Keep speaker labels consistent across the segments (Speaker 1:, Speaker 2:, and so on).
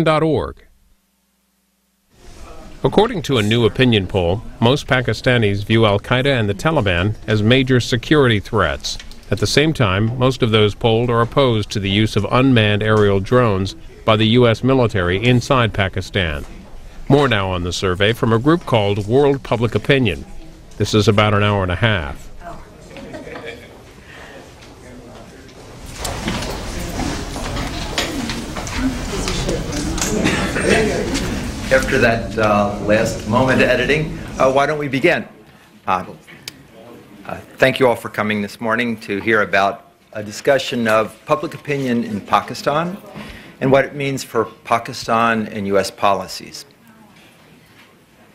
Speaker 1: .org. According to a new opinion poll, most Pakistanis view al-Qaeda and the Taliban as major security threats. At the same time, most of those polled are opposed to the use of unmanned aerial drones by the U.S. military inside Pakistan. More now on the survey from a group called World Public Opinion. This is about an hour and a half.
Speaker 2: After that last moment of editing, why don't we begin? Thank you all for coming this morning to hear about a discussion of public opinion in Pakistan and what it means for Pakistan and U.S. policies.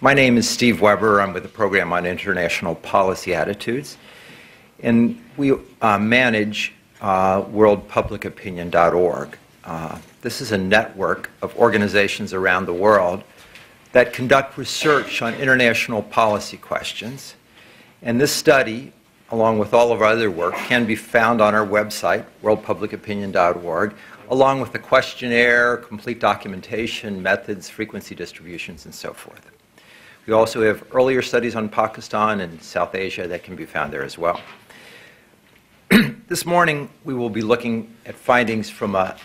Speaker 2: My name is Steve Weber. I'm with the Program on International Policy Attitudes, and we manage worldpublicopinion.org. This is a network of organizations around the world that conduct research on international policy questions. And this study, along with all of our other work, can be found on our website, worldpublicopinion.org, along with a questionnaire, complete documentation, methods, frequency distributions, and so forth. We also have earlier studies on Pakistan and South Asia that can be found there as well. This morning, we will be looking at findings from a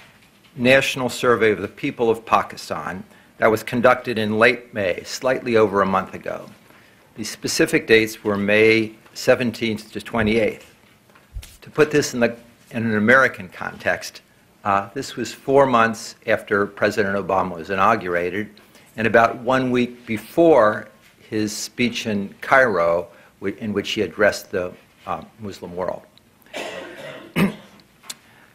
Speaker 2: national survey of the people of Pakistan that was conducted in late May, slightly over a month ago. The specific dates were May 17th to 28th. To put this in an American context, this was 4 months after President Obama was inaugurated and about 1 week before his speech in Cairo, in which he addressed the Muslim world.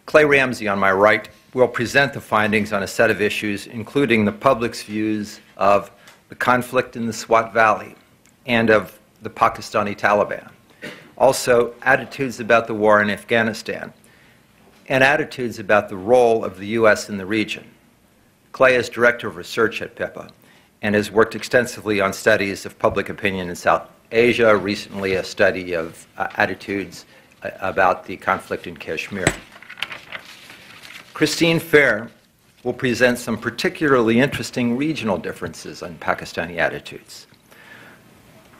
Speaker 2: Clay Ramsey, on my right, will present the findings on a set of issues, including the public's views of the conflict in the Swat Valley and of the Pakistani Taliban. Also, attitudes about the war in Afghanistan and attitudes about the role of the U.S. in the region. Clay is Director of Research at PIPA and has worked extensively on studies of public opinion in South Asia, recently a study of attitudes about the conflict in Kashmir. Christine Fair will present some particularly interesting regional differences on Pakistani attitudes.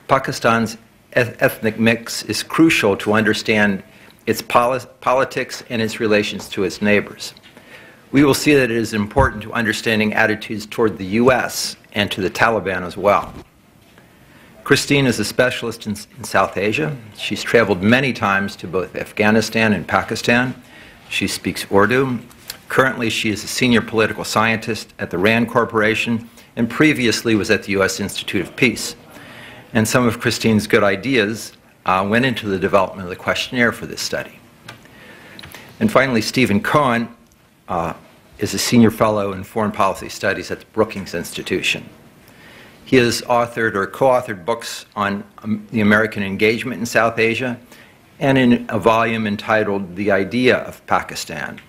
Speaker 2: Pakistan's ethnic mix is crucial to understand its politics and its relations to its neighbors. We will see that it is important to understanding attitudes toward the U.S. and to the Taliban as well. Christine is a specialist in South Asia. She's traveled many times to both Afghanistan and Pakistan. She speaks Urdu. Currently, she is a senior political scientist at the RAND Corporation and previously was at the U.S. Institute of Peace. And some of Christine's good ideas went into the development of the questionnaire for this study. And finally, Stephen Cohen is a senior fellow in foreign policy studies at the Brookings Institution. He has authored or co-authored books on the American engagement in South Asia and in a volume entitled The Idea of Pakistan.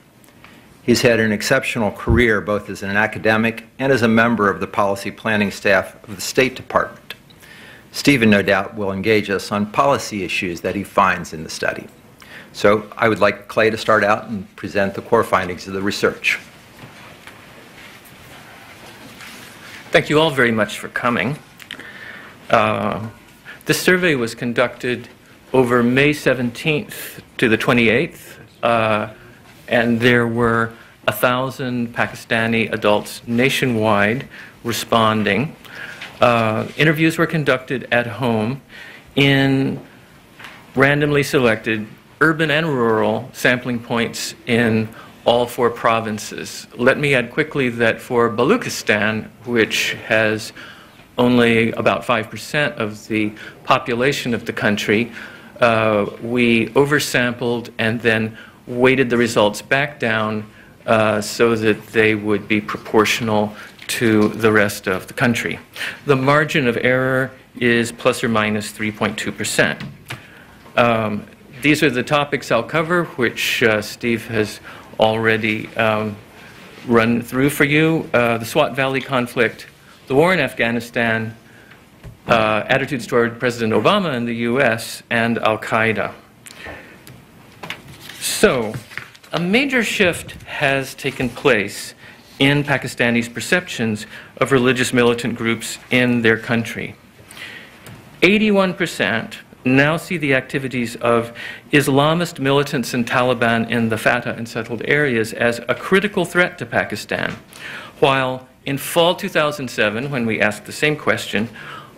Speaker 2: He's had an exceptional career both as an academic and as a member of the policy planning staff of the State Department. Stephen, no doubt, will engage us on policy issues that he finds in the study. So I would like Clay to start out and present the core findings of the research.
Speaker 3: Thank you all very much for coming. This survey was conducted over May 17th to the 28th. And there were 1,000 Pakistani adults nationwide responding. Interviews were conducted at home in randomly selected urban and rural sampling points in all 4 provinces. Let me add quickly that for Baluchistan, which has only about 5% of the population of the country, we oversampled and then weighted the results back down so that they would be proportional to the rest of the country. The margin of error is plus or minus 3.2%. These are the topics I'll cover, which Steve has already run through for you. The Swat Valley conflict, the war in Afghanistan, attitudes toward President Obama in the U.S., and al-Qaeda. So, a major shift has taken place in Pakistanis' perceptions of religious militant groups in their country. 81% now see the activities of Islamist militants and Taliban in the FATA and settled areas as a critical threat to Pakistan, while in fall 2007, when we asked the same question,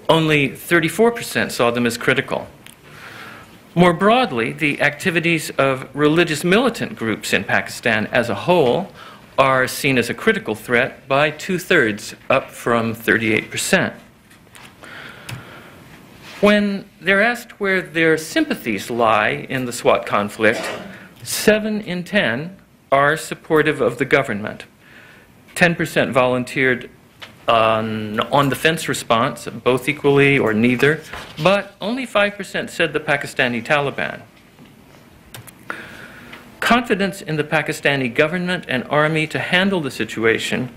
Speaker 3: only 34% saw them as critical. More broadly, the activities of religious militant groups in Pakistan as a whole are seen as a critical threat by 2/3, up from 38%. When they're asked where their sympathies lie in the SWAT conflict, 7 in 10 are supportive of the government. 10% volunteered on defense response, both equally or neither, but only 5% said the Pakistani Taliban. Confidence in the Pakistani government and army to handle the situation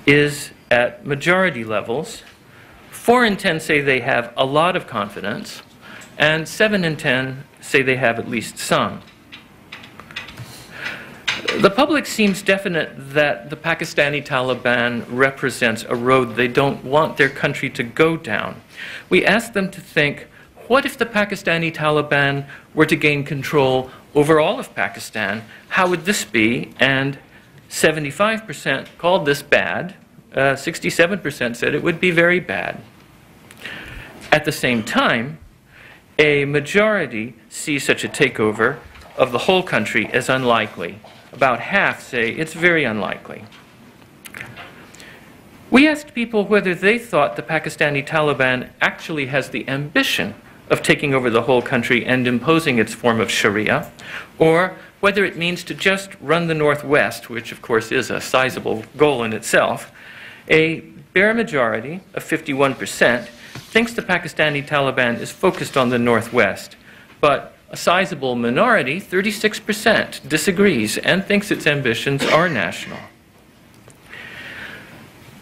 Speaker 3: is at majority levels. 4 in 10 say they have a lot of confidence, and 7 in 10 say they have at least some. The public seems definite that the Pakistani Taliban represents a road they don't want their country to go down. We asked them to think, what if the Pakistani Taliban were to gain control over all of Pakistan? How would this be? And 75% called this bad. 67% said it would be very bad. At the same time, a majority see such a takeover of the whole country as unlikely. About half say it's very unlikely. We asked people whether they thought the Pakistani Taliban actually has the ambition of taking over the whole country and imposing its form of Sharia, or whether it means to just run the Northwest, which of course is a sizable goal in itself. A bare majority of 51% thinks the Pakistani Taliban is focused on the Northwest, but a sizable minority, 36%, disagrees and thinks its ambitions are national.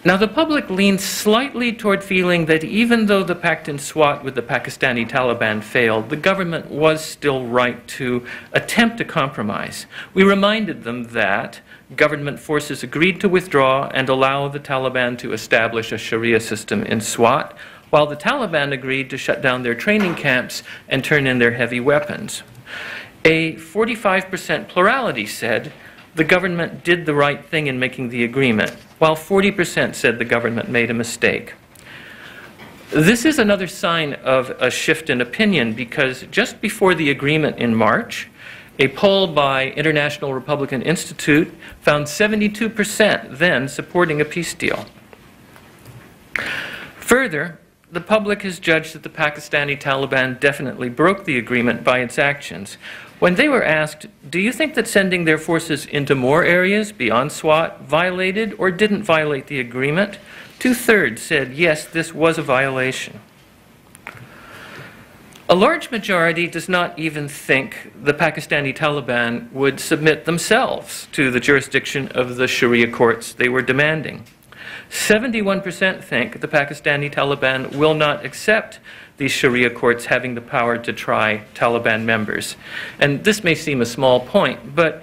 Speaker 3: Now, the public leans slightly toward feeling that even though the pact in SWAT with the Pakistani Taliban failed, the government was still right to attempt a compromise. We reminded them that government forces agreed to withdraw and allow the Taliban to establish a Sharia system in SWAT, while the Taliban agreed to shut down their training camps and turn in their heavy weapons. A 45% plurality said the government did the right thing in making the agreement, while 40% said the government made a mistake. This is another sign of a shift in opinion, because just before the agreement in March, a poll by International Republican Institute found 72% then supporting a peace deal. Further, the public has judged that the Pakistani Taliban definitely broke the agreement by its actions. When they were asked, do you think that sending their forces into more areas beyond SWAT violated or didn't violate the agreement, 2/3 said yes, this was a violation. A large majority does not even think the Pakistani Taliban would submit themselves to the jurisdiction of the Sharia courts they were demanding. 71% think the Pakistani Taliban will not accept these Sharia courts having the power to try Taliban members. And this may seem a small point, but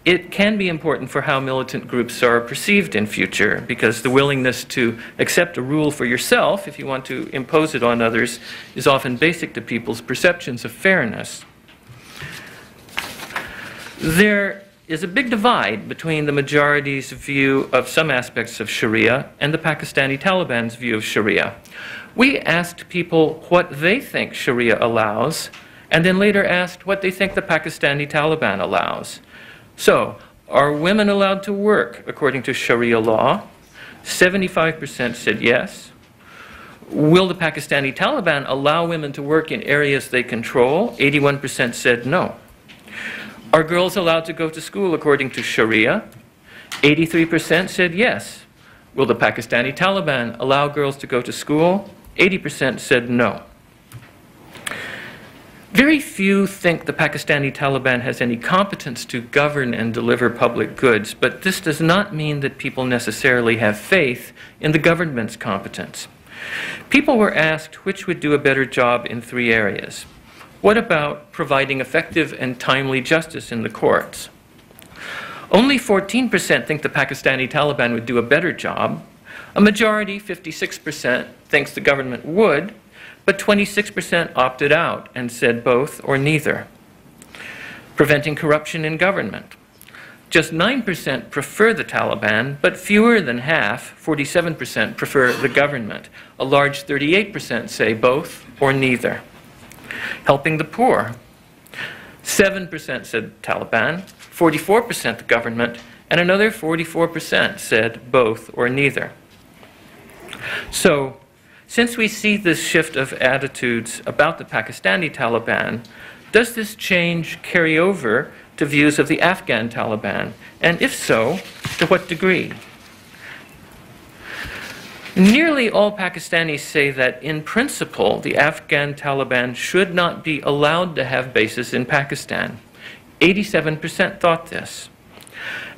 Speaker 3: it can be important for how militant groups are perceived in future, because the willingness to accept a rule for yourself, if you want to impose it on others, is often basic to people's perceptions of fairness. There is a big divide between the majority's view of some aspects of Sharia and the Pakistani Taliban's view of Sharia. We asked people what they think Sharia allows, and then later asked what they think the Pakistani Taliban allows. So, are women allowed to work according to Sharia law? 75% said yes. Will the Pakistani Taliban allow women to work in areas they control? 81% said no. Are girls allowed to go to school according to Sharia? 83% said yes. Will the Pakistani Taliban allow girls to go to school? 80% said no. Very few think the Pakistani Taliban has any competence to govern and deliver public goods, but this does not mean that people necessarily have faith in the government's competence. People were asked which would do a better job in 3 areas. What about providing effective and timely justice in the courts? Only 14% think the Pakistani Taliban would do a better job. A majority, 56%, thinks the government would, but 26% opted out and said both or neither. Preventing corruption in government. Just 9% prefer the Taliban, but fewer than half, 47%, prefer the government. A large 38% say both or neither. Helping the poor. 7% said Taliban, 44% the government, and another 44% said both or neither. So, since we see this shift of attitudes about the Pakistani Taliban, does this change carry over to views of the Afghan Taliban? And if so, to what degree? Nearly all Pakistanis say that, in principle, the Afghan Taliban should not be allowed to have bases in Pakistan. 87% thought this.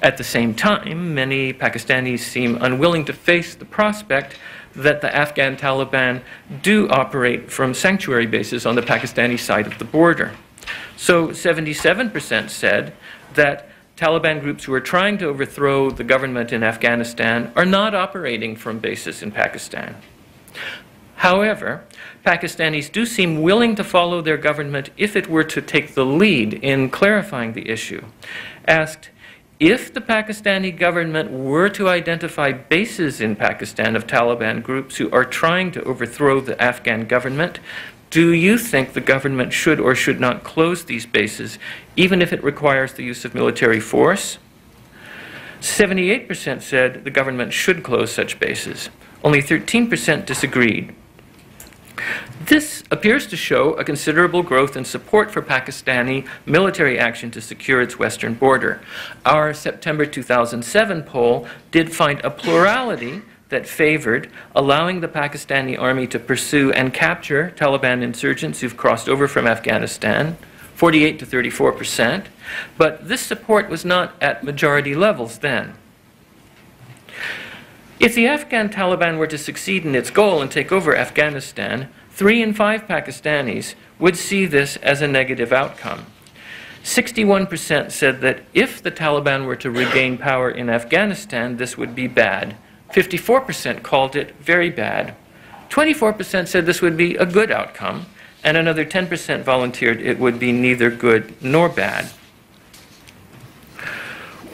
Speaker 3: At the same time, many Pakistanis seem unwilling to face the prospect that the Afghan Taliban do operate from sanctuary bases on the Pakistani side of the border. So 77% said that Taliban groups who are trying to overthrow the government in Afghanistan are not operating from bases in Pakistan. However, Pakistanis do seem willing to follow their government if it were to take the lead in clarifying the issue. Asked, if the Pakistani government were to identify bases in Pakistan of Taliban groups who are trying to overthrow the Afghan government, do you think the government should or should not close these bases, even if it requires the use of military force? 78% said the government should close such bases. Only 13% disagreed. This appears to show a considerable growth in support for Pakistani military action to secure its western border. Our September 2007 poll did find a plurality that favored allowing the Pakistani army to pursue and capture Taliban insurgents who've crossed over from Afghanistan, 48 to 34%, but this support was not at majority levels then. If the Afghan Taliban were to succeed in its goal and take over Afghanistan, 3 in 5 Pakistanis would see this as a negative outcome. 61% said that if the Taliban were to regain power in Afghanistan, this would be bad. 54% called it very bad. 24% said this would be a good outcome, and another 10% volunteered it would be neither good nor bad.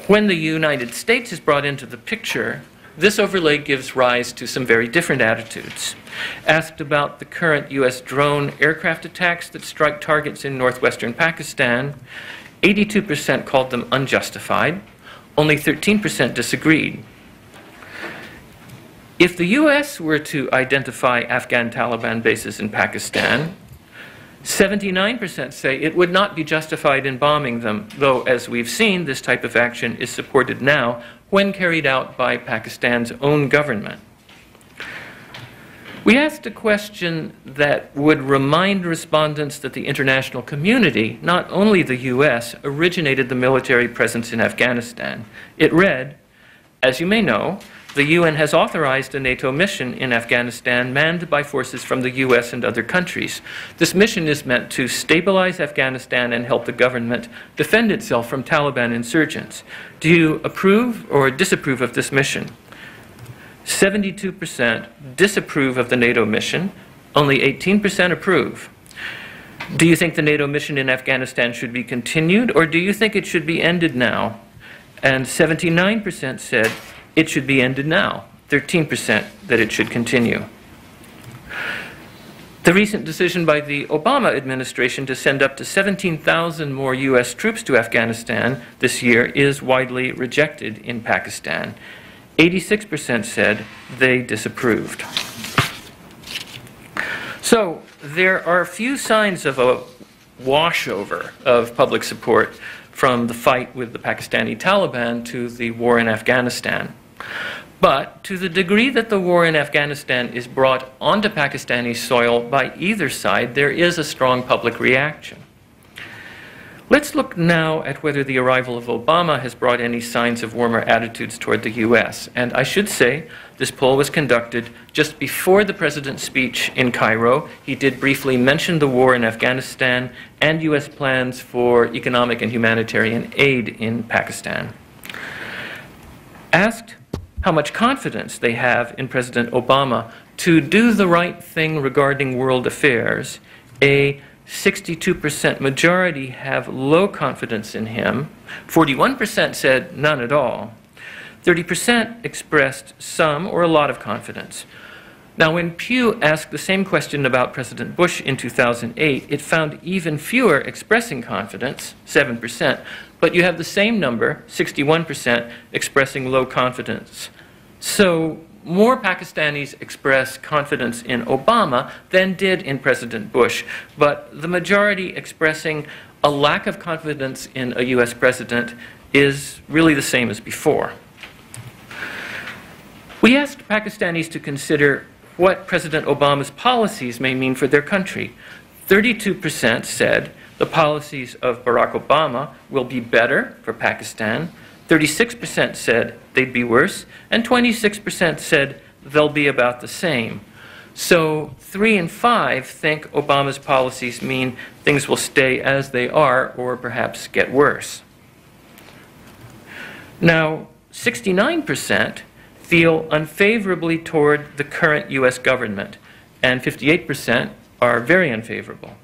Speaker 3: When the United States is brought into the picture, this overlay gives rise to some very different attitudes. Asked about the current U.S. drone aircraft attacks that strike targets in northwestern Pakistan, 82% called them unjustified. Only 13% disagreed. If the U.S. were to identify Afghan Taliban bases in Pakistan, 79% say it would not be justified in bombing them, though, as we've seen, this type of action is supported now when carried out by Pakistan's own government. We asked a question that would remind respondents that the international community, not only the U.S., originated the military presence in Afghanistan. It read, as you may know, the UN has authorized a NATO mission in Afghanistan manned by forces from the US and other countries. This mission is meant to stabilize Afghanistan and help the government defend itself from Taliban insurgents. Do you approve or disapprove of this mission? 72% disapprove of the NATO mission, only 18% approve. Do you think the NATO mission in Afghanistan should be continued, or do you think it should be ended now? And 79% said it should be ended now, 13% that it should continue. The recent decision by the Obama administration to send up to 17,000 more US troops to Afghanistan this year is widely rejected in Pakistan. 86% said they disapproved. So there are few signs of a washover of public support from the fight with the Pakistani Taliban to the war in Afghanistan. But to the degree that the war in Afghanistan is brought onto Pakistani soil by either side, there is a strong public reaction. Let's look now at whether the arrival of Obama has brought any signs of warmer attitudes toward the U.S. And I should say, this poll was conducted just before the president's speech in Cairo. He did briefly mention the war in Afghanistan and U.S. plans for economic and humanitarian aid in Pakistan. asked how much confidence they have in President Obama to do the right thing regarding world affairs, a 62% majority have low confidence in him. 41% said none at all. 30% expressed some or a lot of confidence. Now, when Pew asked the same question about President Bush in 2008, it found even fewer expressing confidence, 7%, but you have the same number, 61%, expressing low confidence. So more Pakistanis express confidence in Obama than did in President Bush, but the majority expressing a lack of confidence in a US president is really the same as before. We asked Pakistanis to consider what President Obama's policies may mean for their country. 32% said the policies of Barack Obama will be better for Pakistan. 36% said they'd be worse, and 26% said they'll be about the same. So 3 in 5 think Obama's policies mean things will stay as they are or perhaps get worse. Now, 69% feel unfavorably toward the current US government, and 58% are very unfavorable.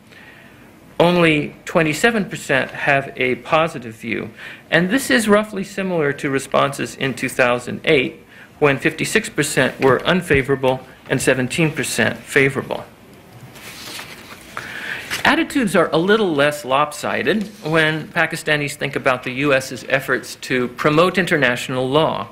Speaker 3: Only 27% have a positive view, and this is roughly similar to responses in 2008, when 56% were unfavorable and 17% favorable. Attitudes are a little less lopsided when Pakistanis think about the US's efforts to promote international law.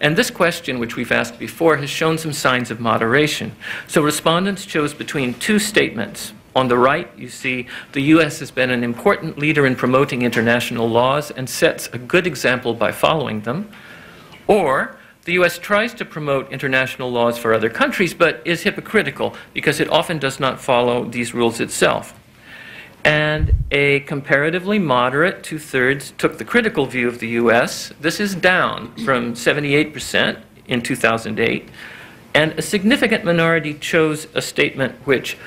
Speaker 3: And this question, which we've asked before, has shown some signs of moderation. So respondents chose between two statements. On the right, you see the U.S. has been an important leader in promoting international laws and sets a good example by following them. Or the U.S. tries to promote international laws for other countries, but is hypocritical because it often does not follow these rules itself. And a comparatively moderate 2/3 took the critical view of the U.S. This is down from 78% in 2008. And a significant minority chose a statement which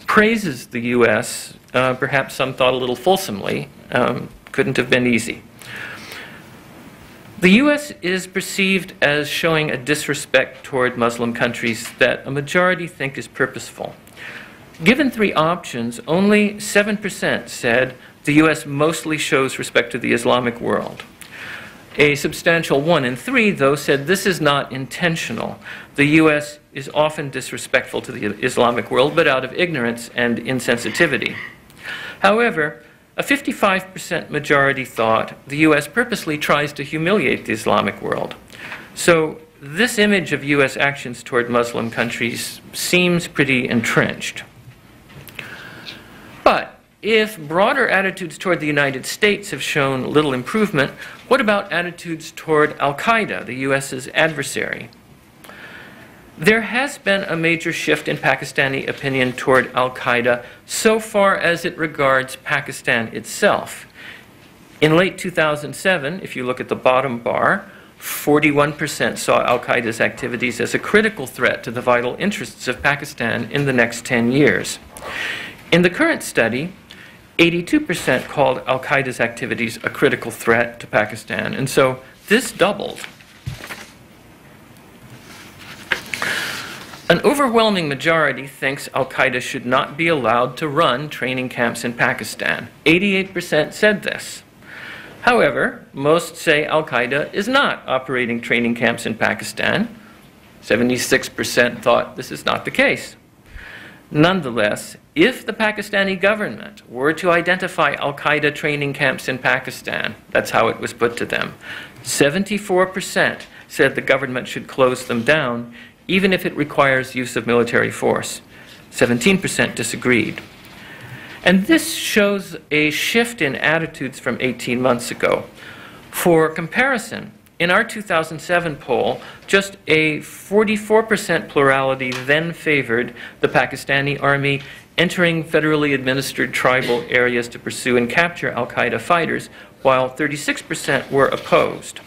Speaker 3: praises the U.S., perhaps some thought a little fulsomely, couldn't have been easy. The U.S. is perceived as showing a disrespect toward Muslim countries that a majority think is purposeful. Given 3 options, only 7% said the U.S. mostly shows respect to the Islamic world. A substantial 1 in 3, though, said this is not intentional. The U.S. is often disrespectful to the Islamic world, but out of ignorance and insensitivity. However, a 55% majority thought the U.S. purposely tries to humiliate the Islamic world. So this image of U.S. actions toward Muslim countries seems pretty entrenched. But if broader attitudes toward the United States have shown little improvement, what about attitudes toward Al-Qaeda, the U.S.'s adversary? There has been a major shift in Pakistani opinion toward Al-Qaeda so far as it regards Pakistan itself. In late 2007, if you look at the bottom bar, 41% saw Al-Qaeda's activities as a critical threat to the vital interests of Pakistan in the next 10 years. In the current study, 82% called Al-Qaeda's activities a critical threat to Pakistan, and so this doubled. An overwhelming majority thinks Al-Qaeda should not be allowed to run training camps in Pakistan. 88% said this. However, most say Al-Qaeda is not operating training camps in Pakistan. 76% thought this is not the case. Nonetheless, if the Pakistani government were to identify Al-Qaeda training camps in Pakistan, that's how it was put to them, 74% said the government should close them down, even if it requires use of military force. 17% disagreed. And this shows a shift in attitudes from 18 months ago. For comparison, in our 2007 poll, just a 44% plurality then favored the Pakistani army entering federally administered tribal areas to pursue and capture Al-Qaeda fighters, while 36% were opposed.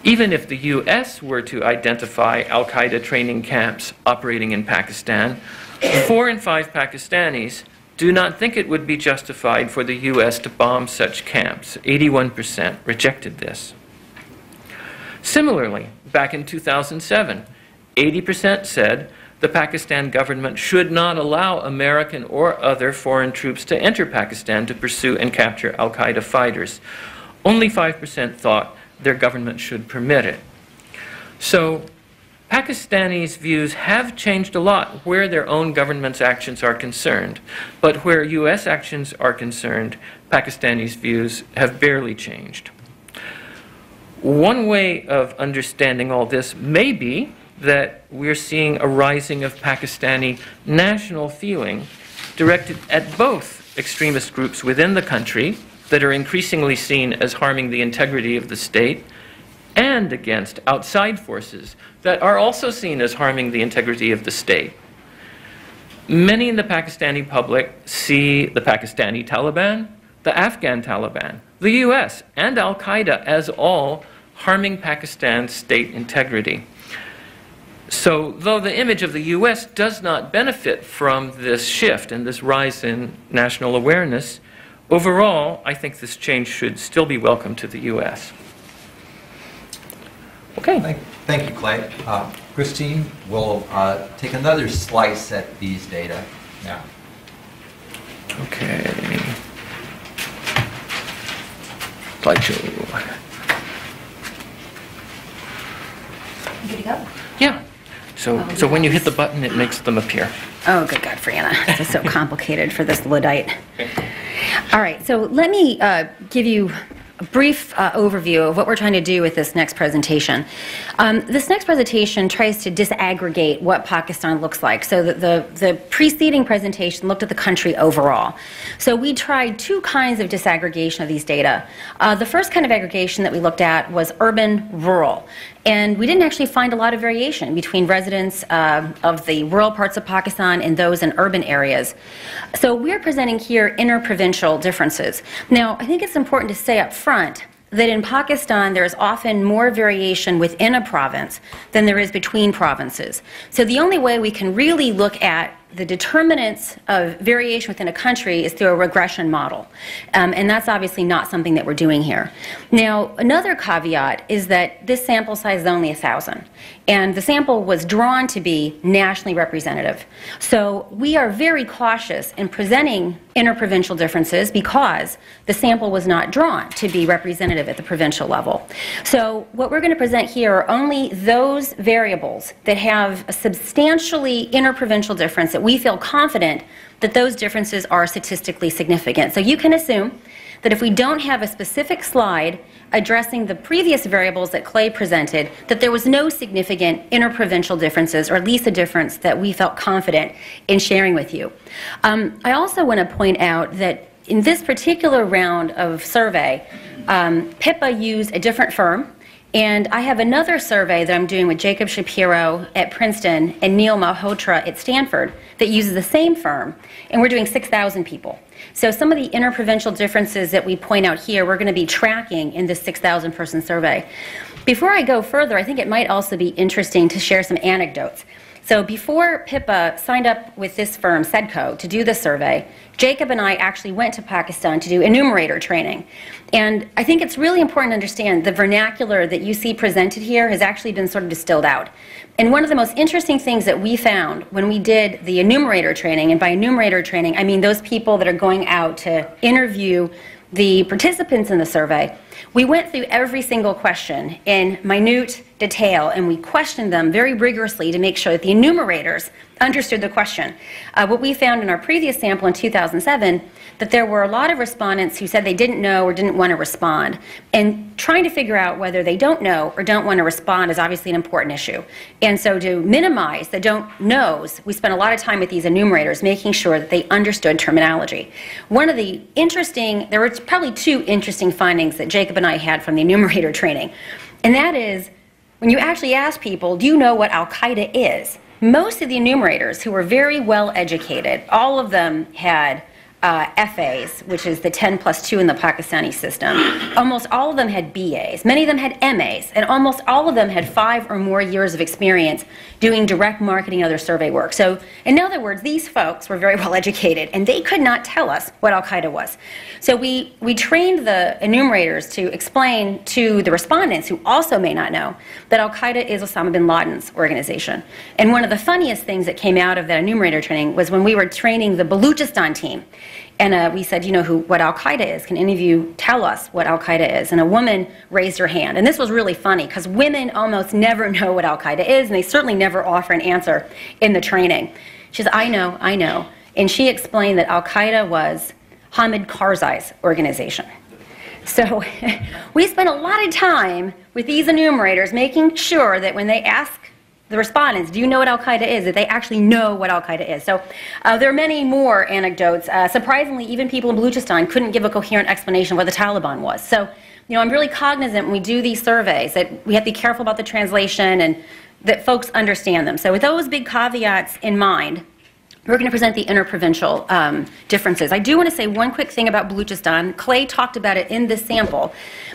Speaker 3: Even if the U.S. were to identify Al-Qaeda training camps operating in Pakistan, 4 in 5 Pakistanis do not think it would be justified for the U.S. to bomb such camps. 81% rejected this. Similarly, back in 2007, 80% said the Pakistan government should not allow American or other foreign troops to enter Pakistan to pursue and capture al-Qaeda fighters. Only 5% thought their government should permit it. So Pakistanis' views have changed a lot where their own government's actions are concerned, but where U.S. actions are concerned, Pakistanis' views have barely changed. One way of understanding all this may be that we're seeing a rising of Pakistani national feeling directed at both extremist groups within the country that are increasingly seen as harming the integrity of the state, and against outside forces that are also seen as harming the integrity of the state. Many in the Pakistani public see the Pakistani Taliban, the Afghan Taliban, the US, and al-Qaeda as all harming Pakistan's state integrity. So, though the image of the US does not benefit from this shift and this rise in national awareness, overall, I think this change should still be welcome to the US. Okay.
Speaker 4: Thank you, Clay. Christine will take another slice at these data now.
Speaker 3: Okay. Slideshow.
Speaker 5: Good to go?
Speaker 3: Yeah. So when you hit the button, it makes them appear.
Speaker 5: Oh, good God, Brianna. This is so complicated for this Luddite. All right, so let me give you a brief overview of what we're trying to do with this next presentation. This next presentation tries to disaggregate what Pakistan looks like. So the preceding presentation looked at the country overall. So we tried two kinds of disaggregation of these data. The first kind of aggregation that we looked at was urban-rural. And we didn't actually find a lot of variation between residents of the rural parts of Pakistan and those in urban areas. So we're presenting here interprovincial differences. Now, I think it's important to say up front that in Pakistan there is often more variation within a province than there is between provinces. So the only way we can really look at the determinants of variation within a country is through a regression model. And that's obviously not something that we're doing here. Now, another caveat is that this sample size is only 1,000. And the sample was drawn to be nationally representative. So we are very cautious in presenting interprovincial differences because the sample was not drawn to be representative at the provincial level. So what we're going to present here are only those variables that have a substantially interprovincial difference that we feel confident that those differences are statistically significant. So you can assume that if we don't have a specific slide addressing the previous variables that Clay presented, that there was no significant interprovincial differences, or at least a difference that we felt confident in sharing with you. I also want to point out that in this particular round of survey, PIPA used a different firm. And I have another survey that I'm doing with Jacob Shapiro at Princeton and Neil Malhotra at Stanford that uses the same firm, and we're doing 6,000 people. So some of the interprovincial differences that we point out here, we're going to be tracking in this 6,000 person survey. Before I go further, I think it might also be interesting to share some anecdotes. So before PIPA signed up with this firm, SEDCO, to do the survey, Jacob and I actually went to Pakistan to do enumerator training. And I think it's really important to understand the vernacular that you see presented here has actually been sort of distilled out. And one of the most interesting things that we found when we did the enumerator training, and by enumerator training I mean those people that are going out to interview the participants in the survey, we went through every single question in minute detail, and we questioned them very rigorously to make sure that the enumerators understood the question. What we found in our previous sample in 2007, that there were a lot of respondents who said they didn't know or didn't want to respond. And trying to figure out whether they don't know or don't want to respond is obviously an important issue. And so to minimize the don't knows, we spent a lot of time with these enumerators making sure that they understood terminology. One of the interesting, there were probably two interesting findings that Jacob and I had from the enumerator training. And that is, when you actually ask people, do you know what al-Qaeda is? Most of the enumerators who were very well educated, all of them had FAs, which is the 10+2 in the Pakistani system. Almost all of them had BAs. Many of them had MAs, and almost all of them had 5 or more years of experience doing direct marketing and other survey work. So, in other words, these folks were very well educated, and they could not tell us what al-Qaeda was. So we trained the enumerators to explain to the respondents, who also may not know, that al-Qaeda is Osama bin Laden's organization. And one of the funniest things that came out of that enumerator training was when we were training the Baluchistan team. And we said, you know what al-Qaeda is? Can any of you tell us what al-Qaeda is? And a woman raised her hand. And this was really funny, because women almost never know what al-Qaeda is, and they certainly never offer an answer in the training. She says, I know. And she explained that al-Qaeda was Hamid Karzai's organization. So we spent a lot of time with these enumerators making sure that when they ask the respondents, do you know what al-Qaeda is, that they actually know what al-Qaeda is. So there are many more anecdotes. Surprisingly, even people in Baluchistan couldn't give a coherent explanation of what the Taliban was. So, I'm really cognizant when we do these surveys that we have to be careful about the translation and that folks understand them. So with those big caveats in mind, we're going to present the interprovincial differences. I do want to say one quick thing about Baluchistan. Clay talked about it in this sample,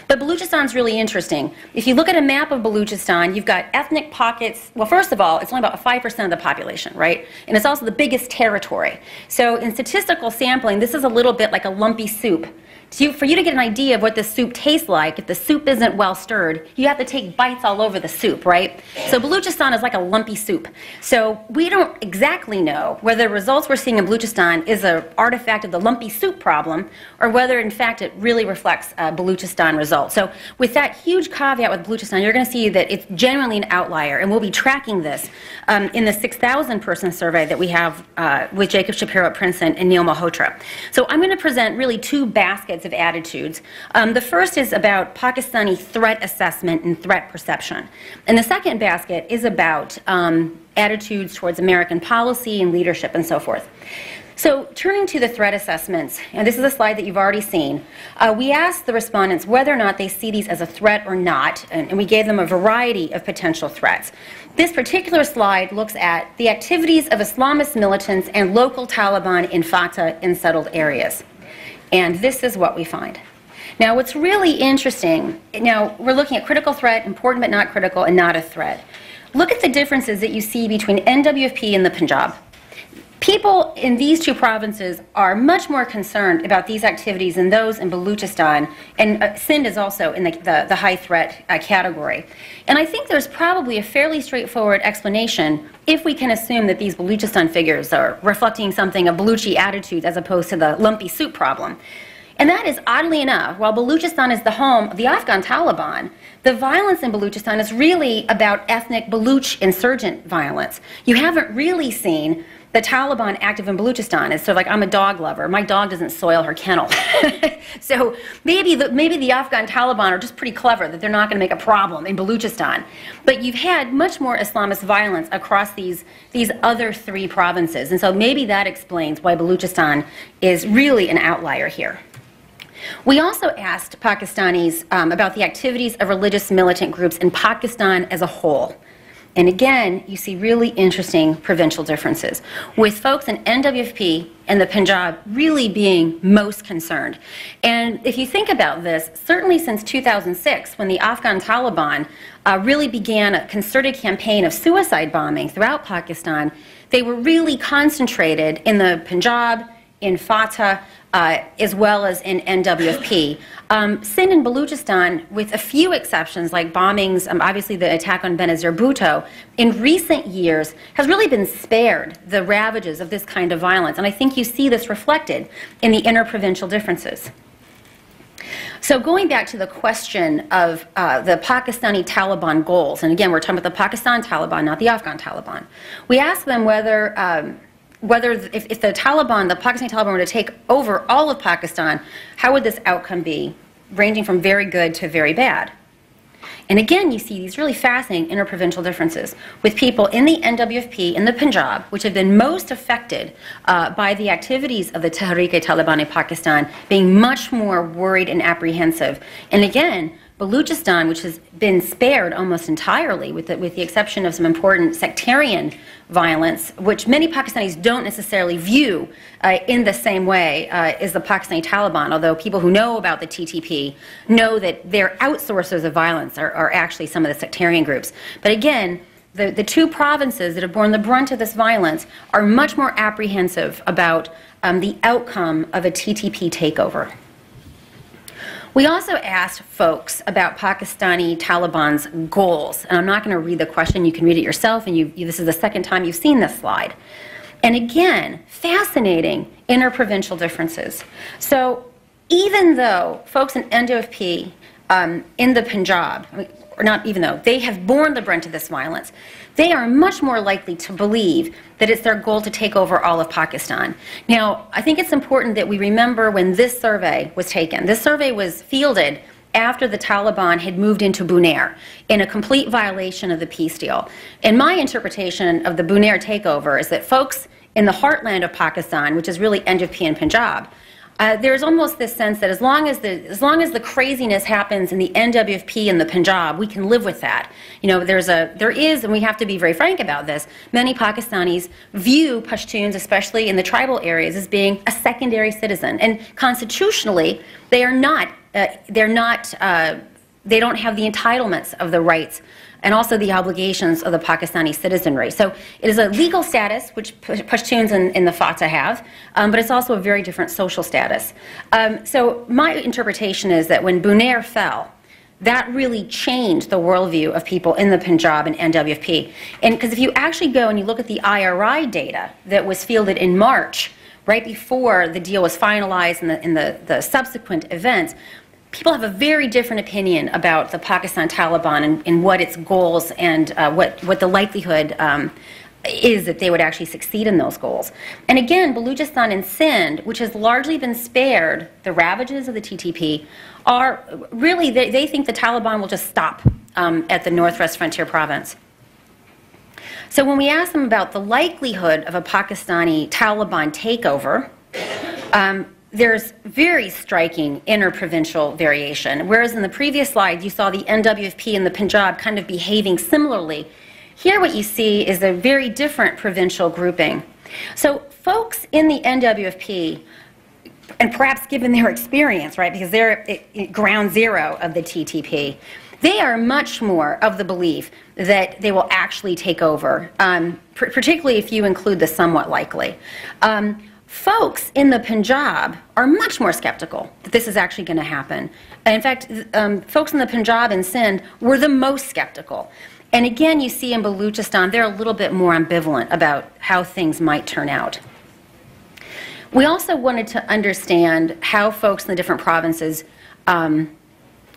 Speaker 5: but Baluchistan's really interesting. If you look at a map of Baluchistan, you've got ethnic pockets. Well, first of all, it's only about 5% of the population, right? And it's also the biggest territory. So in statistical sampling, this is a little bit like a lumpy soup. So for you to get an idea of what this soup tastes like, if the soup isn't well stirred, you have to take bites all over the soup, right? So Baluchistan is like a lumpy soup. So we don't exactly know whether the results we're seeing in Baluchistan is an artifact of the lumpy soup problem, or whether in fact it really reflects Baluchistan results. So with that huge caveat with Baluchistan, you're going to see that it's genuinely an outlier, and we'll be tracking this in the 6,000 person survey that we have with Jacob Shapiro at Princeton and Neil Malhotra. So I'm going to present really 2 baskets of attitudes. The first is about Pakistani threat assessment and threat perception. And the second basket is about attitudes towards American policy and leadership and so forth. So turning to the threat assessments, and this is a slide that you've already seen, we asked the respondents whether or not they see these as a threat or not, and we gave them a variety of potential threats. This particular slide looks at the activities of Islamist militants and local Taliban in Fatah in settled areas. And this is what we find. Now, what's really interesting, now we're looking at critical threat, important but not critical, and not a threat. Look at the differences that you see between NWFP and the Punjab. People in these 2 provinces are much more concerned about these activities than those in Baluchistan, and Sindh is also in the high threat category. And I think there's probably a fairly straightforward explanation if we can assume that these Baluchistan figures are reflecting something of Baluchi attitudes as opposed to the lumpy soup problem. And that is, oddly enough, while Baluchistan is the home of the Afghan Taliban, the violence in Baluchistan is really about ethnic Baluch insurgent violence. You haven't really seen the Taliban active in Baluchistan. It's sort of like, I'm a dog lover. My dog doesn't soil her kennel. So maybe the Afghan Taliban are just pretty clever that they're not going to make a problem in Baluchistan. But you've had much more Islamist violence across these other 3 provinces. And so maybe that explains why Baluchistan is really an outlier here. We also asked Pakistanis about the activities of religious militant groups in Pakistan as a whole. And again, you see really interesting provincial differences, with folks in NWFP and the Punjab really being most concerned. And if you think about this, certainly since 2006, when the Afghan Taliban really began a concerted campaign of suicide bombing throughout Pakistan, they were really concentrated in the Punjab, in Fatah, as well as in NWFP. Sindh and Baluchistan, with a few exceptions like bombings, obviously the attack on Benazir Bhutto, in recent years has really been spared the ravages of this kind of violence. And I think you see this reflected in the interprovincial differences. So going back to the question of the Pakistani Taliban goals, and again, we're talking about the Pakistan Taliban, not the Afghan Taliban. We asked them whether if the Taliban, the Pakistani Taliban, were to take over all of Pakistan, how would this outcome be, ranging from very good to very bad? And again, you see these really fascinating interprovincial differences, with people in the NWFP and the Punjab, which have been most affected by the activities of the Tehreek-e-Taliban in Pakistan, being much more worried and apprehensive. And again, Baluchistan, which has been spared almost entirely, with the exception of some important sectarian violence, which many Pakistanis don't necessarily view in the same way as the Pakistani Taliban, although people who know about the TTP know that their outsourcers of violence are actually some of the sectarian groups. But again, the two provinces that have borne the brunt of this violence are much more apprehensive about the outcome of a TTP takeover. We also asked folks about Pakistani Taliban's goals, and I'm not going to read the question. You can read it yourself, and this is the second time you've seen this slide. And again, fascinating interprovincial differences. So even though folks in NWFP in the Punjab, or not even though, they have borne the brunt of this violence, they are much more likely to believe that it's their goal to take over all of Pakistan. Now, I think it's important that we remember when this survey was taken. This survey was fielded after the Taliban had moved into Bunair in a complete violation of the peace deal. And my interpretation of the Bunair takeover is that folks in the heartland of Pakistan, which is really NWFP and Punjab, there's almost this sense that as long as the craziness happens in the NWFP and the Punjab, we can live with that. You know, there is, and we have to be very frank about this, many Pakistanis view Pashtuns, especially in the tribal areas, as being a secondary citizen. And constitutionally, they are not, they don't have the entitlements of the rights and also the obligations of the Pakistani citizenry. So it is a legal status, which Pashtuns in the Fatah have, but it's also a very different social status. So my interpretation is that when Bunair fell, that really changed the worldview of people in the Punjab and NWFP. And because if you actually go and you look at the IRI data that was fielded in March, right before the deal was finalized and the subsequent events, people have a very different opinion about the Pakistan Taliban and what its goals and what the likelihood is that they would actually succeed in those goals. And again, Baluchistan and Sindh, which has largely been spared the ravages of the TTP, are really, they think the Taliban will just stop at the Northwest Frontier Province. So when we ask them about the likelihood of a Pakistani Taliban takeover, there's very striking interprovincial variation. Whereas in the previous slide, you saw the NWFP and the Punjab kind of behaving similarly. Here what you see is a very different provincial grouping. So folks in the NWFP, and perhaps given their experience, right, because they're at ground zero of the TTP, they are much more of the belief that they will actually take over, particularly if you include the somewhat likely. Folks in the Punjab are much more skeptical that this is actually going to happen. And in fact, folks in the Punjab and Sindh were the most skeptical. And again, you see in Baluchistan, they're a little bit more ambivalent about how things might turn out. We also wanted to understand how folks in the different provinces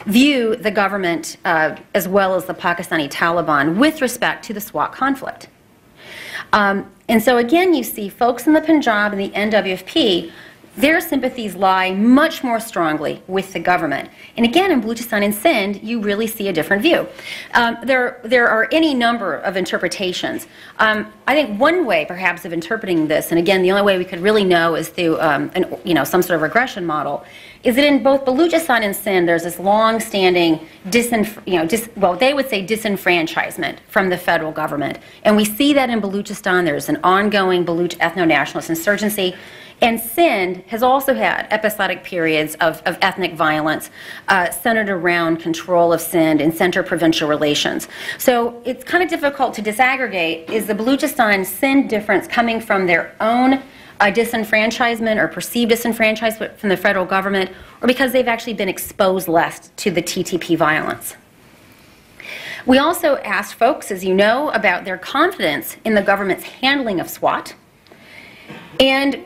Speaker 5: view the government as well as the Pakistani Taliban with respect to the SWAT conflict. And so again, you see folks in the Punjab and the NWFP, their sympathies lie much more strongly with the government. And again, in Baluchistan and Sindh, you really see a different view. There are any number of interpretations. I think one way, perhaps, of interpreting this, and again, the only way we could really know is through some sort of regression model, is that in both Baluchistan and Sindh, there's this long-standing they would say disenfranchisement from the federal government. And we see that in Baluchistan. There's an ongoing Baluch ethno-nationalist insurgency. And Sindh has also had episodic periods of ethnic violence centered around control of Sindh and center-provincial relations. So it's kind of difficult to disaggregate, is the Baluchistan-Sindh difference coming from their own disenfranchisement or perceived disenfranchisement from the federal government, or because they've actually been exposed less to the TTP violence. We also asked folks, as you know, about their confidence in the government's handling of SWAT. And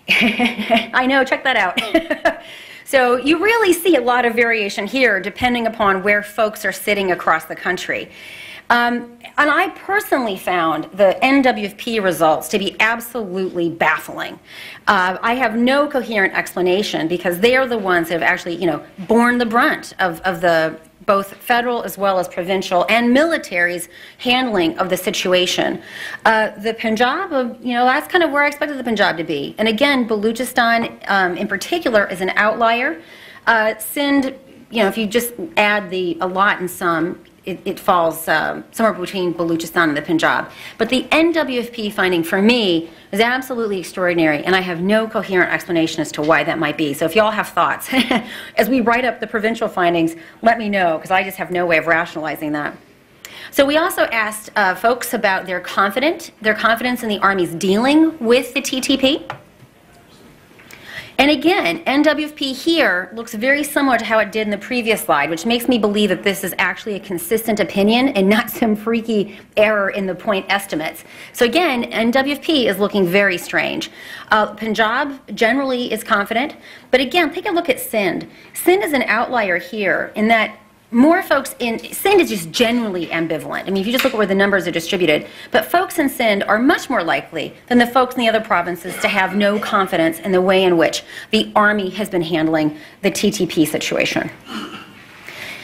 Speaker 5: I know, check that out. So you really see a lot of variation here depending upon where folks are sitting across the country. And I personally found the NWFP results to be absolutely baffling. I have no coherent explanation because they are the ones that have actually, borne the brunt of the both federal as well as provincial and military's handling of the situation. The Punjab, that's kind of where I expected the Punjab to be. And again, Baluchistan in particular is an outlier. Sindh, if you just add a lot and some, it falls somewhere between Baluchistan and the Punjab. But the NWFP finding for me is absolutely extraordinary, and I have no coherent explanation as to why that might be. So if you all have thoughts, as we write up the provincial findings, let me know, because I just have no way of rationalizing that. So we also asked folks about their confidence in the Army's dealing with the TTP. And again, NWFP here looks very similar to how it did in the previous slide, which makes me believe that this is actually a consistent opinion and not some freaky error in the point estimates. So again, NWFP is looking very strange. Punjab generally is confident, but again, take a look at Sindh. Sindh is an outlier here in that more folks in Sindh is just generally ambivalent. I mean, if you just look at where the numbers are distributed, but folks in Sindh are much more likely than the folks in the other provinces to have no confidence in the way in which the Army has been handling the TTP situation.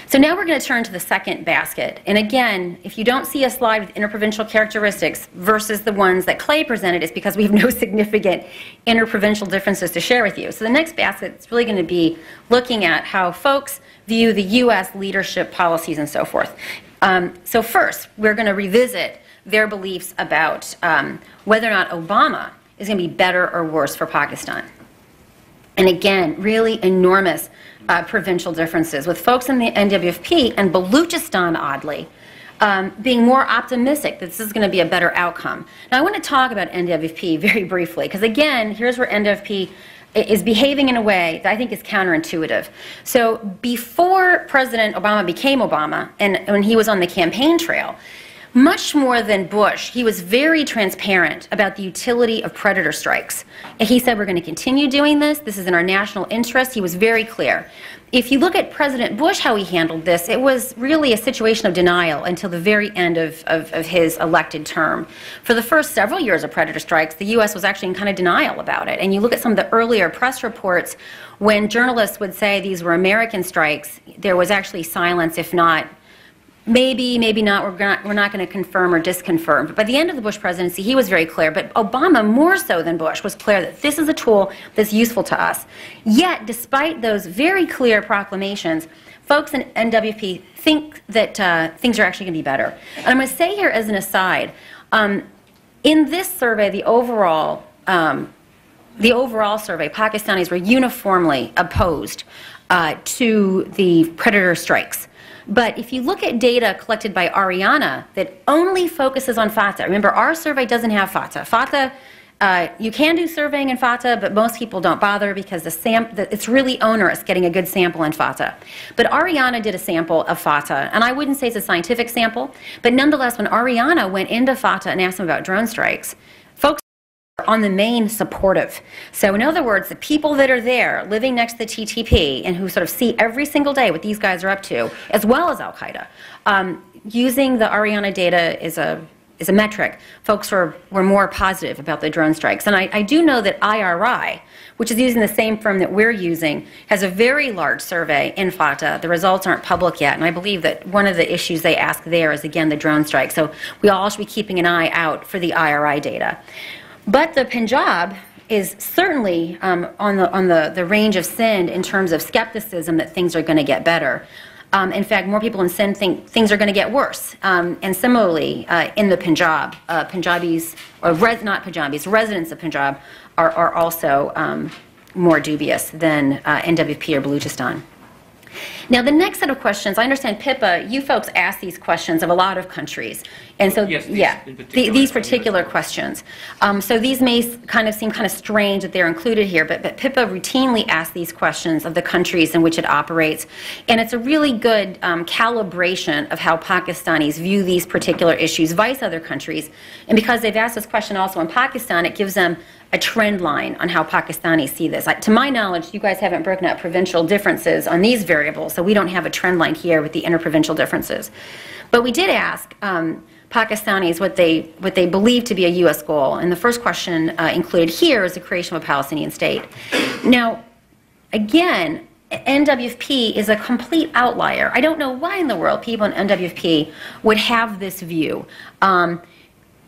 Speaker 5: So now we're going to turn to the second basket. And again, if you don't see a slide with interprovincial characteristics versus the ones that Clay presented, it's because we have no significant interprovincial differences to share with you. So the next basket is really going to be looking at how folks view the U.S. leadership policies and so forth. So first, we're going to revisit their beliefs about whether or not Obama is going to be better or worse for Pakistan. And again, really enormous provincial differences, with folks in the NWFP and Baluchistan, oddly, being more optimistic that this is going to be a better outcome. Now, I want to talk about NWFP very briefly, because again, here's where NWFP is behaving in a way that I think is counterintuitive. So before President Obama became Obama, and when he was on the campaign trail, much more than Bush, he was very transparent about the utility of predator strikes. And he said, we're going to continue doing this. This is in our national interest. He was very clear. If you look at President Bush, how he handled this, it was really a situation of denial until the very end of his elected term. For the first several years of predator strikes, the U.S. was actually in kind of denial about it. And you look at some of the earlier press reports, when journalists would say these were American strikes, there was actually silence, if not, maybe, maybe not, we're not going to confirm or disconfirm. But by the end of the Bush presidency, he was very clear. But Obama, more so than Bush, was clear that this is a tool that's useful to us. Yet, despite those very clear proclamations, folks in NWP think that things are actually going to be better. And I'm going to say here as an aside, in this survey, the overall survey, Pakistanis were uniformly opposed to the predator strikes. But if you look at data collected by Ariana that only focuses on FATA, remember our survey doesn't have FATA. FATA, you can do surveying in FATA, but most people don't bother because it's really onerous getting a good sample in FATA. But Ariana did a sample of FATA, and I wouldn't say it's a scientific sample, but nonetheless, when Ariana went into FATA and asked them about drone strikes, folks on the main supportive. So in other words, the people that are there living next to the TTP and who sort of see every single day what these guys are up to, as well as Al-Qaeda, using the Ariana data is a metric, folks were more positive about the drone strikes. And I do know that IRI, which is using the same firm that we're using, has a very large survey in FATA. The results aren't public yet, and I believe that one of the issues they ask there is, again, the drone strike. So we all should be keeping an eye out for the IRI data. But the Punjab is certainly on the range of Sindh in terms of skepticism that things are going to get better. In fact, more people in Sindh think things are going to get worse. And similarly, in the Punjab, Punjabis, or not Punjabis, residents of Punjab are also more dubious than NWP or Baluchistan. Now, the next set of questions, I understand, Pippa, you folks ask these questions of a lot of countries. And so,
Speaker 3: yes,
Speaker 5: these particular questions. So these may seem kind of strange that they're included here, but Pippa routinely asks these questions of the countries in which it operates. And it's a really good calibration of how Pakistanis view these particular issues vice other countries. And because they've asked this question also in Pakistan, it gives them a trend line on how Pakistanis see this. To my knowledge, you guys haven't broken out provincial differences on these variables, so we don't have a trend line here with the interprovincial differences. But we did ask Pakistanis what they believe to be a U.S. goal, and the first question included here is the creation of a Palestinian state. Now, again, NWFP is a complete outlier. I don't know why in the world people in NWFP would have this view.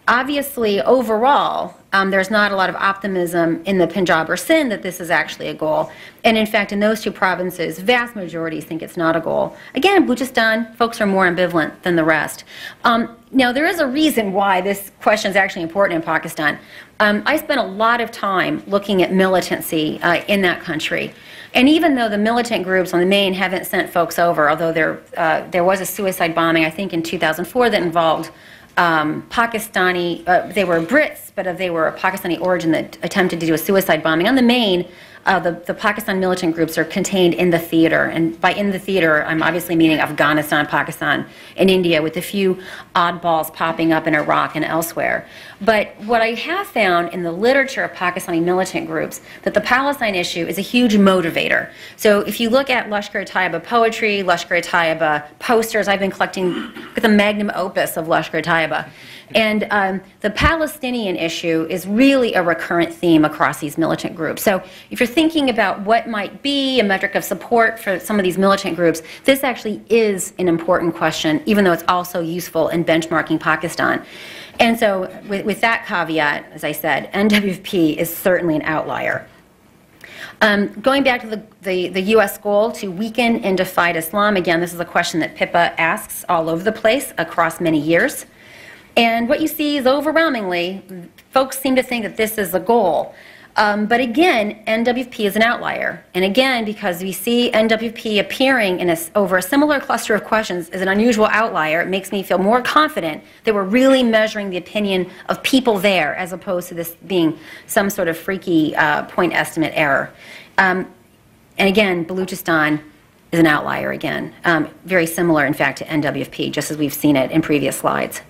Speaker 5: Obviously, overall, there's not a lot of optimism in the Punjab or Sindh that this is actually a goal. And in fact, in those two provinces, vast majorities think it's not a goal. Again, Balochistan, folks are more ambivalent than the rest. Now, there is a reason why this question is actually important in Pakistan. I spent a lot of time looking at militancy in that country. And even though the militant groups on the main haven't sent folks over, although there was a suicide bombing, I think in 2004, that involved Pakistani, they were Brits, but they were a Pakistani origin that attempted to do a suicide bombing. On the main, the Pakistan militant groups are contained in the theater. And by in the theater, I'm obviously meaning Afghanistan, Pakistan, and India, with a few oddballs popping up in Iraq and elsewhere. But what I have found in the literature of Pakistani militant groups, that the Palestine issue is a huge motivator. So if you look at Lashkar-e-Taiba poetry, Lashkar-e-Taiba posters, I've been collecting the magnum opus of Lashkar-e-Taiba. And the Palestinian issue is really a recurrent theme across these militant groups. So if you're thinking about what might be a metric of support for some of these militant groups, this actually is an important question, even though it's also useful in benchmarking Pakistan. And so with that caveat, as I said, NWFP is certainly an outlier. Going back to the U.S. goal to weaken and defy Islam, again, this is a question that PIPA asks all over the place across many years. And what you see is overwhelmingly, folks seem to think that this is the goal. But again, NWFP is an outlier. And again, because we see NWFP appearing in over a similar cluster of questions as an unusual outlier, it makes me feel more confident that we're really measuring the opinion of people there, as opposed to this being some sort of freaky point estimate error. And again, Balochistan is an outlier again. Very similar, in fact, to NWFP, just as we've seen it in previous slides.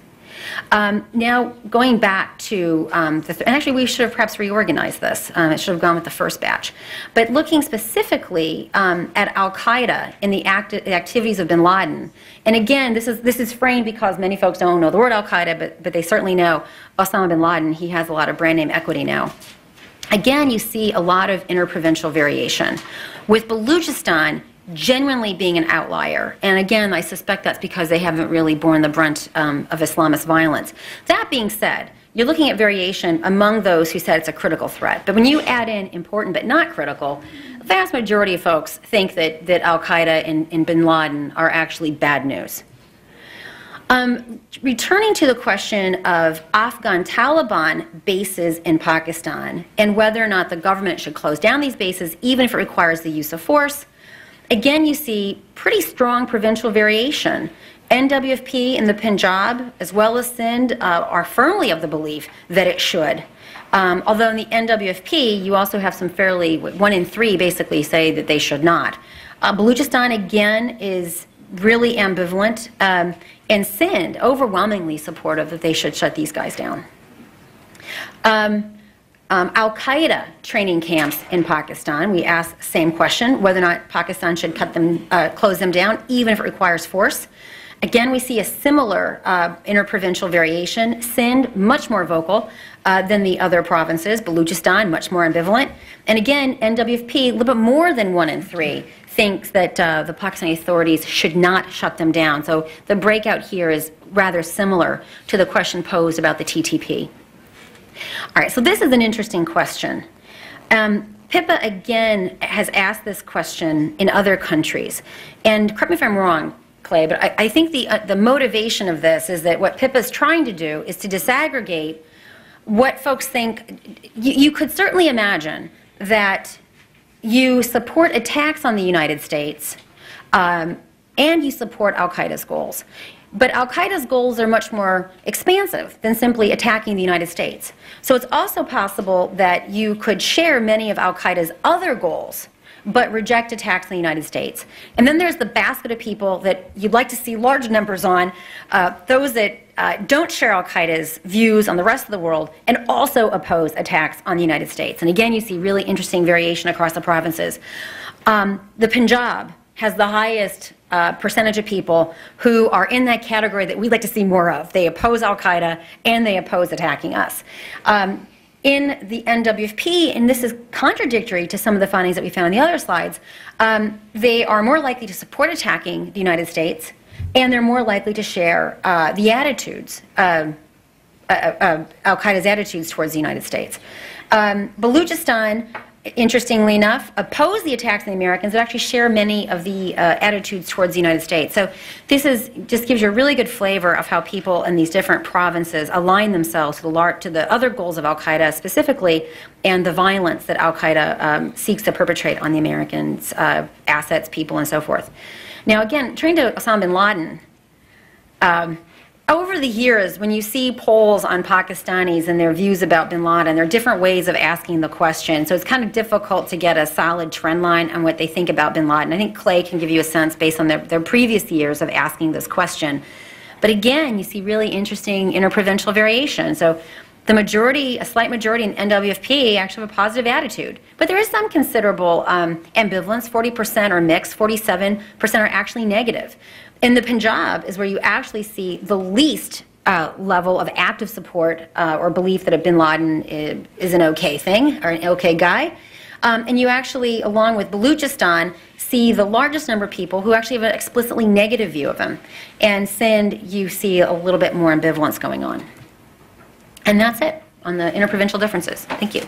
Speaker 5: Now, going back to, and actually we should have perhaps reorganized this. It should have gone with the first batch. But looking specifically at al-Qaeda in the activities of bin Laden, and again, this is framed because many folks don't know the word al-Qaeda, but they certainly know Osama bin Laden. He has a lot of brand name equity now. Again, you see a lot of interprovincial variation. With Balochistan genuinely being an outlier, and again, I suspect that's because they haven't really borne the brunt of Islamist violence. That being said, you're looking at variation among those who said it's a critical threat. But when you add in important but not critical, the vast majority of folks think that al-Qaeda and bin Laden are actually bad news. Returning to the question of Afghan Taliban bases in Pakistan and whether or not the government should close down these bases, even if it requires the use of force, again, you see pretty strong provincial variation. NWFP in the Punjab, as well as Sindh, are firmly of the belief that it should. Although in the NWFP, you also have some fairly, 1 in 3 basically say that they should not. Balochistan, again, is really ambivalent, and Sindh, overwhelmingly supportive that they should shut these guys down. Al-Qaeda training camps in Pakistan, we asked the same question, whether or not Pakistan should close them down, even if it requires force. Again, we see a similar interprovincial variation. Sindh, much more vocal than the other provinces. Balochistan, much more ambivalent. And again, NWFP, a little bit more than 1 in 3, thinks that the Pakistani authorities should not shut them down. So the breakout here is rather similar to the question posed about the TTP. All right, so this is an interesting question. PIPA, again, has asked this question in other countries. And correct me if I'm wrong, Clay, but I think the motivation of this is that what PIPA is trying to do is to disaggregate what folks think. You could certainly imagine that you support attacks on the United States and you support al-Qaeda's goals. But al-Qaeda's goals are much more expansive than simply attacking the United States. So it's also possible that you could share many of al-Qaeda's other goals, but reject attacks on the United States. And then there's the basket of people that you'd like to see large numbers on, those that don't share al-Qaeda's views on the rest of the world and also oppose attacks on the United States. And again, you see really interesting variation across the provinces. The Punjab has the highest percentage of people who are in that category that we'd like to see more of. They oppose al-Qaeda and they oppose attacking us. In the NWFP, and this is contradictory to some of the findings that we found in the other slides, they are more likely to support attacking the United States, and they're more likely to share the attitudes of al-Qaeda's attitudes towards the United States. Balochistan, interestingly enough, oppose the attacks on the Americans, but actually share many of the attitudes towards the United States. So this just gives you a really good flavor of how people in these different provinces align themselves to the other goals of al-Qaeda specifically, and the violence that al-Qaeda seeks to perpetrate on the Americans' assets, people, and so forth. Now again, turning to Osama bin Laden, over the years, when you see polls on Pakistanis and their views about bin Laden, there are different ways of asking the question. So it's kind of difficult to get a solid trend line on what they think about bin Laden. I think Clay can give you a sense based on their previous years of asking this question. But again, you see really interesting interprovincial variation. So the majority, a slight majority in NWFP actually have a positive attitude. But there is some considerable ambivalence. 40% are mixed, 47% are actually negative. In the Punjab is where you actually see the least level of active support or belief that a bin Laden is an okay thing or an okay guy. And you actually, along with Balochistan, see the largest number of people who actually have an explicitly negative view of him. And Sindh, you see a little bit more ambivalence going on. And that's it on the interprovincial differences. Thank you.